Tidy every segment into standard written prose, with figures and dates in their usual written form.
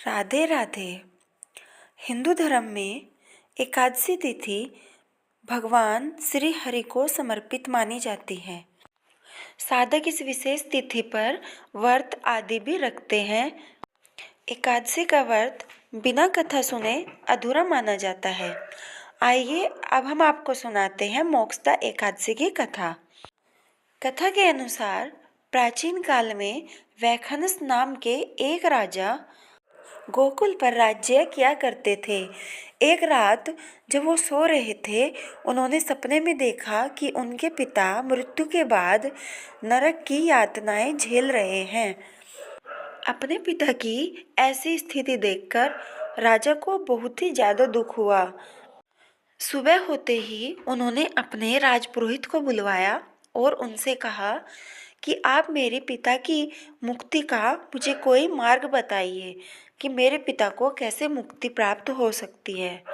राधे राधे। हिंदू धर्म में एकादशी तिथि भगवान श्री हरि को समर्पित मानी जाती है। साधक इस विशेष तिथि पर व्रत आदि भी रखते हैं। एकादशी का व्रत बिना कथा सुने अधूरा माना जाता है। आइए अब हम आपको सुनाते हैं मोक्षदा एकादशी की कथा। कथा के अनुसार प्राचीन काल में वैखनस नाम के एक राजा गोकुल पर राज्य किया करते थे। एक रात जब वो सो रहे थे, उन्होंने सपने में देखा कि उनके पिता मृत्यु के बाद नरक की यातनाएं झेल रहे हैं। अपने पिता की ऐसी स्थिति देखकर राजा को बहुत ही ज्यादा दुख हुआ। सुबह होते ही उन्होंने अपने राजपुरोहित को बुलवाया और उनसे कहा कि आप मेरे पिता की मुक्ति का मुझे कोई मार्ग बताइए कि मेरे पिता को कैसे मुक्ति प्राप्त हो सकती है।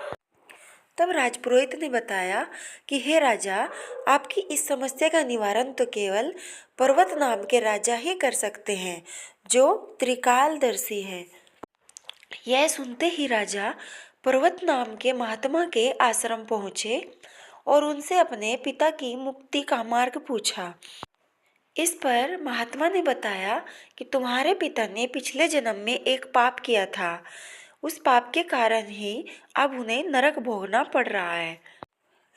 तब राजपुरोहित ने बताया कि हे राजा, आपकी इस समस्या का निवारण तो केवल पर्वत नाम के राजा ही कर सकते हैं, जो त्रिकालदर्शी है। यह सुनते ही राजा पर्वत नाम के महात्मा के आश्रम पहुंचे और उनसे अपने पिता की मुक्ति का मार्ग पूछा। इस पर महात्मा ने बताया कि तुम्हारे पिता ने पिछले जन्म में एक पाप किया था। उस पाप के कारण ही अब उन्हें नरक भोगना पड़ रहा है।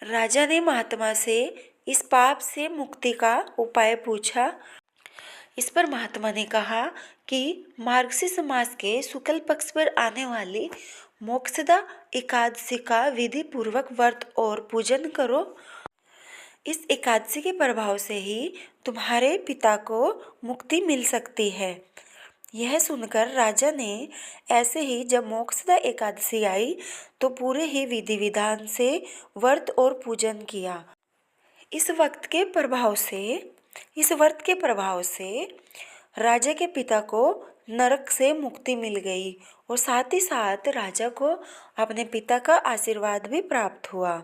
राजा ने महात्मा से इस पाप से मुक्ति का उपाय पूछा। इस पर महात्मा ने कहा कि मार्गशीर्ष मास के शुक्ल पक्ष पर आने वाली मोक्षदा एकादशी का विधि पूर्वक व्रत और पूजन करो। इस एकादशी के प्रभाव से ही तुम्हारे पिता को मुक्ति मिल सकती है। यह सुनकर राजा ने ऐसे ही जब मोक्षदा एकादशी आई तो पूरे ही विधि विधान से व्रत और पूजन किया। इस व्रत के प्रभाव से राजा के पिता को नरक से मुक्ति मिल गई और साथ ही साथ राजा को अपने पिता का आशीर्वाद भी प्राप्त हुआ।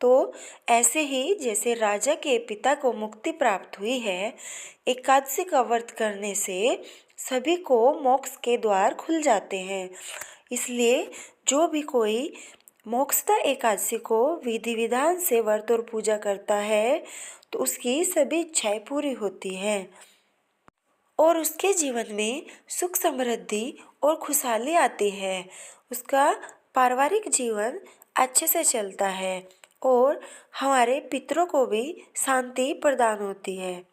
तो ऐसे ही जैसे राजा के पिता को मुक्ति प्राप्त हुई है, एकादशी का व्रत करने से सभी को मोक्ष के द्वार खुल जाते हैं। इसलिए जो भी कोई मोक्षदा एकादशी को विधि विधान से व्रत और पूजा करता है तो उसकी सभी इच्छाएं पूरी होती हैं और उसके जीवन में सुख समृद्धि और खुशहाली आती है। उसका पारिवारिक जीवन अच्छे से चलता है और हमारे पितरों को भी शांति प्रदान होती है।